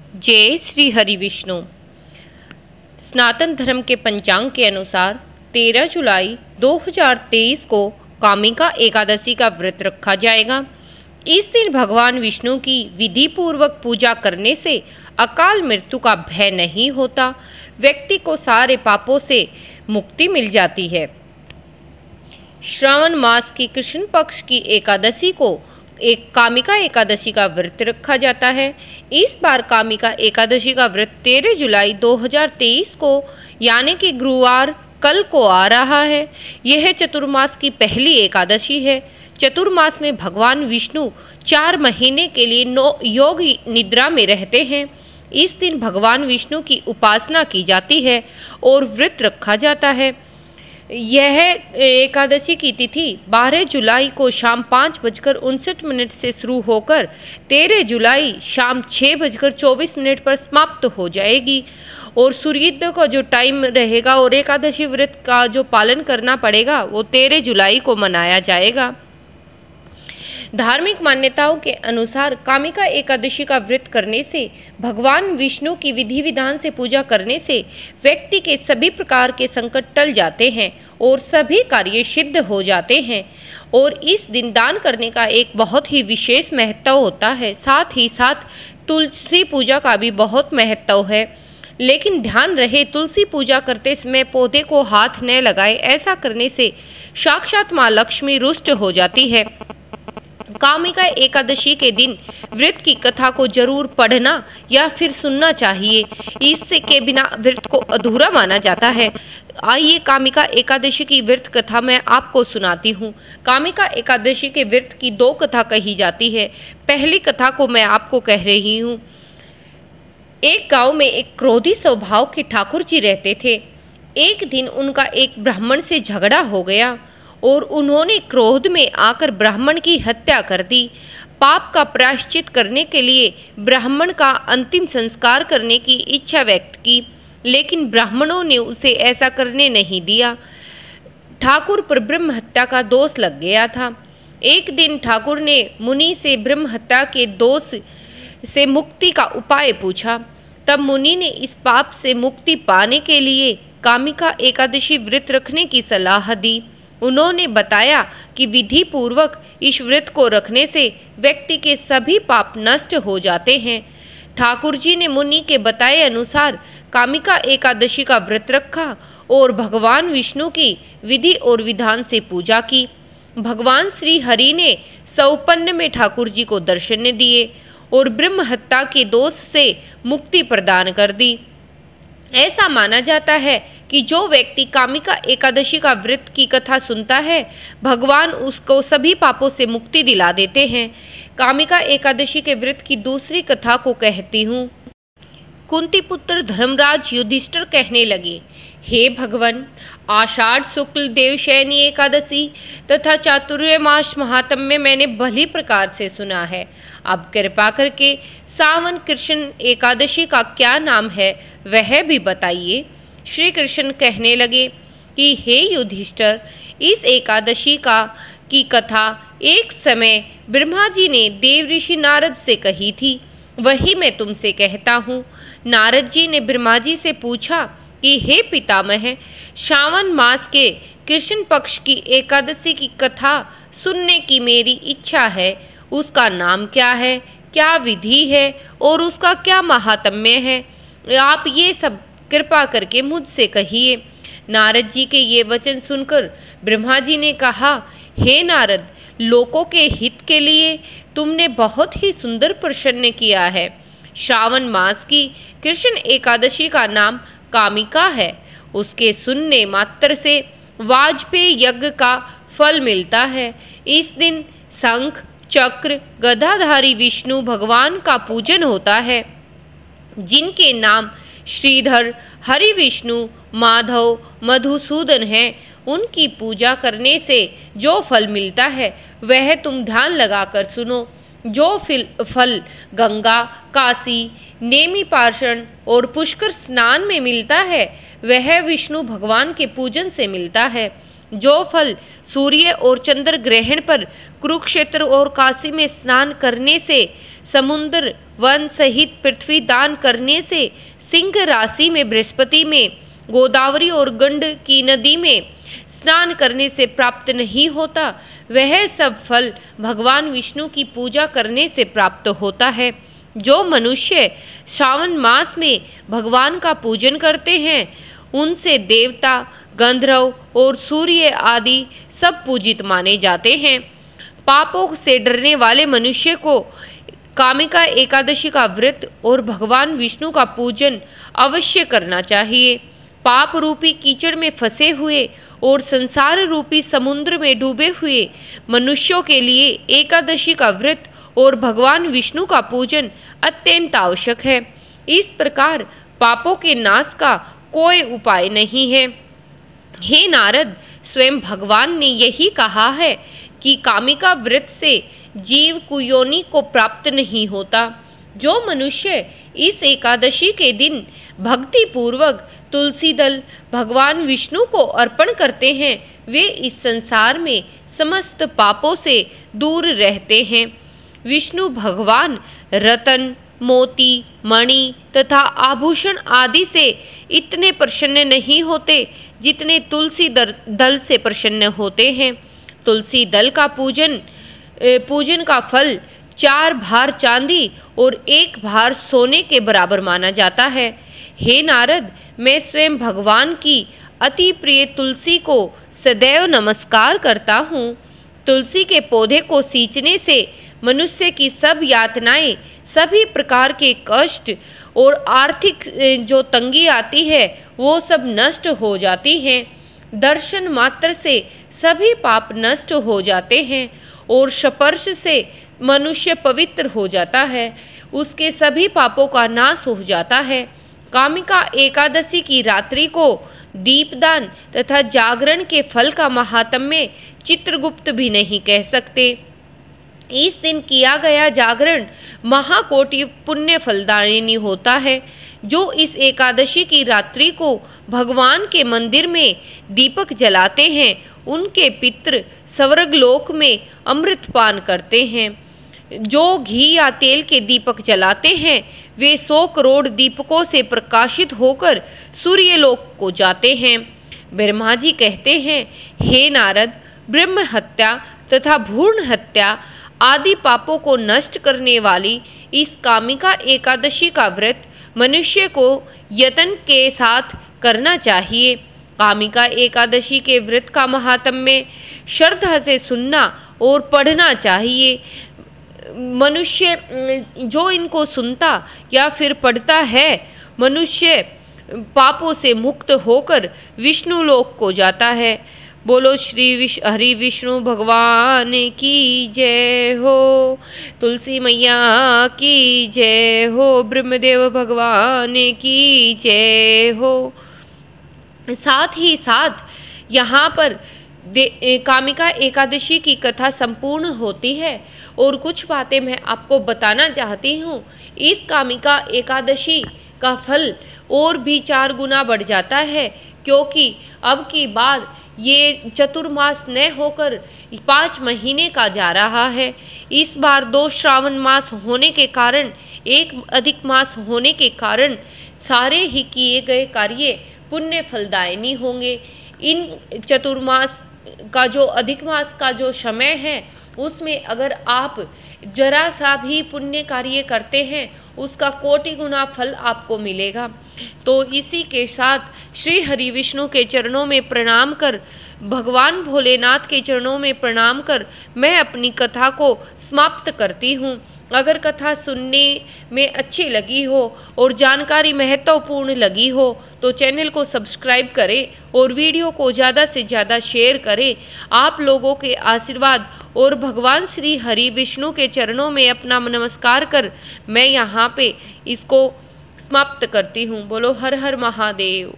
जय श्री हरि विष्णु। सनातन धर्म के पंचांग के अनुसार 13 जुलाई 2023 को कामिका एकादशी का व्रत रखा जाएगा। इस दिन भगवान विष्णु की विधि पूर्वक पूजा करने से अकाल मृत्यु का भय नहीं होता, व्यक्ति को सारे पापों से मुक्ति मिल जाती है। श्रावण मास की कृष्ण पक्ष की एकादशी को एक कामिका एकादशी का व्रत रखा जाता है। इस बार कामिका एकादशी का व्रत 13 जुलाई 2023 को यानी कि गुरुवार कल को आ रहा है। यह चतुर्मास की पहली एकादशी है। चतुर्मास में भगवान विष्णु 4 महीने के लिए योग निद्रा में रहते हैं। इस दिन भगवान विष्णु की उपासना की जाती है और व्रत रखा जाता है। यह एकादशी की तिथि 12 जुलाई को शाम 5:59 से शुरू होकर 13 जुलाई शाम 6:24 पर समाप्त हो जाएगी। और सूर्योदय का जो टाइम रहेगा और एकादशी व्रत का जो पालन करना पड़ेगा वो 13 जुलाई को मनाया जाएगा। धार्मिक मान्यताओं के अनुसार कामिका एकादशी का व्रत करने से, भगवान विष्णु की विधि विधान से पूजा करने से व्यक्ति के सभी प्रकार के संकट टल जाते हैं और सभी कार्य सिद्ध हो जाते हैं। और इस दिन दान करने का एक बहुत ही विशेष महत्व होता है। साथ ही साथ तुलसी पूजा का भी बहुत महत्व है। लेकिन ध्यान रहे, तुलसी पूजा करते समय पौधे को हाथ न लगाए। ऐसा करने से साक्षात माँ लक्ष्मी रुष्ट हो जाती है। कामिका एकादशी के दिन व्रत की कथा को जरूर पढ़ना या फिर सुनना चाहिए। इससे के बिना व्रत को अधूरा माना जाता है। आइए कामिका एकादशी की व्रत कथा मैं आपको सुनाती हूँ। कामिका एकादशी के व्रत की 2 कथा कही जाती है। पहली कथा को मैं आपको कह रही हूँ। एक गांव में एक क्रोधी स्वभाव के ठाकुर जी रहते थे। एक दिन उनका एक ब्राह्मण से झगड़ा हो गया और उन्होंने क्रोध में आकर ब्राह्मण की हत्या कर दी। पाप का प्रायश्चित करने के लिए ब्राह्मण का अंतिम संस्कार करने की इच्छा व्यक्त की, लेकिन ब्राह्मणों ने उसे ऐसा करने नहीं दिया। ठाकुर पर ब्रह्म हत्या का दोष लग गया था। एक दिन ठाकुर ने मुनि से ब्रह्म हत्या के दोष से मुक्ति का उपाय पूछा। तब मुनि ने इस पाप से मुक्ति पाने के लिए कामिका एकादशी व्रत रखने की सलाह दी। उन्होंने बताया कि विधि पूर्वक इस व्रत को रखने से व्यक्ति के सभी पाप नष्ट हो जाते हैं। ठाकुर जी ने मुनि के बताए अनुसार कामिका एकादशी का व्रत रखा और भगवान विष्णु की विधि और विधान से पूजा की। भगवान श्री हरि ने सौपन्न में ठाकुर जी को दर्शन दिए और ब्रह्म हत्या के दोष से मुक्ति प्रदान कर दी। ऐसा माना जाता है कि जो व्यक्ति कामिका एकादशी का व्रत की कथा सुनता है, भगवान उसको सभी पापों से मुक्ति दिला देते हैं। कामिका एकादशी के व्रत की दूसरी कथा को कहती हूँ। कुंती पुत्र धर्मराज युधिष्ठिर कहने लगे, हे भगवान, आषाढ़ शुक्ल देवशयनी एकादशी तथा चातुर्मास महात्म्य मैंने भली प्रकार से सुना है। अब कृपा करके सावन कृष्ण एकादशी का क्या नाम है वह भी बताइए। श्री कृष्ण कहने लगे कि हे युधिष्ठिर, इस एकादशी की कथा एक समय ब्रह्मा जी ने देव ऋषि नारद से कही थी, वही मैं तुमसे कहता हूँ। नारद जी ने ब्रह्मा जी से पूछा कि हे पितामह, श्रावण मास के कृष्ण पक्ष की एकादशी की कथा सुनने की मेरी इच्छा है। उसका नाम क्या है, क्या विधि है और उसका क्या महात्म्य है, आप ये सब कृपा करके मुझसे कहिए। नारद जी के ये वचन सुनकर ब्रह्मा जी ने कहा, हे नारद, लोकों के हित के लिए तुमने बहुत ही सुंदर प्रश्न किया है। श्रावण मास की कृष्ण एकादशी का नाम कामिका है। उसके सुनने मात्र से वाजपेय यज्ञ का फल मिलता है। इस दिन शंख चक्र गदाधारी विष्णु भगवान का पूजन होता है। जिनके नाम श्रीधर, हरि विष्णु, माधव, मधुसूदन हैं, उनकी पूजा करने से जो फल मिलता है वह तुम ध्यान लगाकर सुनो। जो फल गंगा, काशी, नेमी पाषण और पुष्कर स्नान में मिलता है वह विष्णु भगवान के पूजन से मिलता है। जो फल सूर्य और चंद्र ग्रहण पर कुरुक्षेत्र और काशी में स्नान करने से समुद्र वन सहित पृथ्वी दान करने से, सिंह राशि में बृहस्पति में, गोदावरी और गंडकी नदी में स्नान करने से प्राप्त नहीं होता, वह सब फल भगवान विष्णु की पूजा करने से प्राप्त होता है। जो मनुष्य श्रावण मास में भगवान का पूजन करते हैं, उनसे देवता, गंधर्व और सूर्य आदि सब पूजित माने जाते हैं। पापों से डरने वाले मनुष्य को कामिका एकादशी का व्रत और भगवान विष्णु का पूजन अवश्य करना चाहिए। पाप रूपी कीचड़ में फंसे हुए और संसार रूपी समुद्र में डूबे हुए मनुष्यों के लिए एकादशी का व्रत और भगवान विष्णु का पूजन अत्यंत आवश्यक है। इस प्रकार पापों के नाश का कोई उपाय नहीं है। हे नारद, स्वयं भगवान ने यही कहा है कि कामिका व्रत से जीव कुयोनि को प्राप्त नहीं होता। जो मनुष्य इस एकादशी के दिन भक्ति पूर्वक तुलसी दल भगवान विष्णु को अर्पण करते हैं, वे इस संसार में समस्त पापों से दूर रहते हैं। विष्णु भगवान रतन, मोती, मणि तथा आभूषण आदि से इतने प्रसन्न नहीं होते जितने तुलसी दल से प्रसन्न होते हैं। तुलसी दल का पूजन का फल 4 भार चांदी और 1 भार सोने के बराबर माना जाता है। हे नारद, मैं स्वयं भगवान की अति प्रिय तुलसी को सदैव नमस्कार करता हूँ। तुलसी के पौधे को सींचने से मनुष्य की सब यातनाएं, सभी प्रकार के कष्ट और आर्थिक जो तंगी आती है वो सब नष्ट हो जाती हैं। दर्शन मात्र से सभी पाप नष्ट हो जाते हैं और स्पर्श से मनुष्य पवित्र हो जाता है, उसके सभी पापों का नाश हो जाता है। कामिका एकादशी की रात्रि को दीपदान तथा जागरण के फल का महात्म्य चित्रगुप्त भी नहीं कह सकते। इस दिन किया गया जागरण महाकोटि पुण्य फलदायिनी होता है। जो इस एकादशी की रात्रि को भगवान के मंदिर में दीपक जलाते हैं, उनके पितृ स्वर्गलोक में अमृत पान करते हैं। जो घी या तेल के दीपक जलाते हैं, वे 100 करोड़ दीपकों से प्रकाशित होकर सूर्यलोक को जाते हैं। ब्रह्मा जी कहते हैं, हे नारद, ब्रह्म हत्या तथा भ्रूण हत्या आदि पापों को नष्ट करने वाली इस कामिका एकादशी का व्रत मनुष्य को यत्न के साथ करना चाहिए। कामिका एकादशी के व्रत का महात्म्य श्रद्धा से सुनना और पढ़ना चाहिए। मनुष्य जो इनको सुनता या फिर पढ़ता है, मनुष्य पापों से मुक्त होकर विष्णु लोक को जाता है। बोलो श्री हरि विष्णु भगवान की जय हो, तुलसी मैया की जय हो, ब्रह्मदेव भगवान की जय हो। साथ ही साथ यहाँ पर कामिका एकादशी की कथा संपूर्ण होती है और कुछ बातें मैं आपको बताना चाहती हूँ। इस कामिका एकादशी का फल और भी 4 गुना बढ़ जाता है, क्योंकि अब की बार ये चतुर्मास न होकर 5 महीने का जा रहा है। इस बार 2 श्रावण मास होने के कारण, 1 अधिक मास होने के कारण सारे ही किए गए कार्य पुण्य फलदायिनी होंगे। इन चतुर्मास का जो अधिक मास का जो समय है, उसमें अगर आप जरा सा भी पुण्य कार्य करते हैं, उसका कोटि गुना फल आपको मिलेगा। तो इसी के साथ श्री हरि विष्णु के चरणों में प्रणाम कर, भगवान भोलेनाथ के चरणों में प्रणाम कर मैं अपनी कथा को समाप्त करती हूँ। अगर कथा सुनने में अच्छी लगी हो और जानकारी महत्वपूर्ण लगी हो तो चैनल को सब्सक्राइब करें और वीडियो को ज़्यादा से ज़्यादा शेयर करें। आप लोगों के आशीर्वाद और भगवान श्री हरि विष्णु के चरणों में अपना नमस्कार कर मैं यहाँ पे इसको समाप्त करती हूँ। बोलो हर हर महादेव।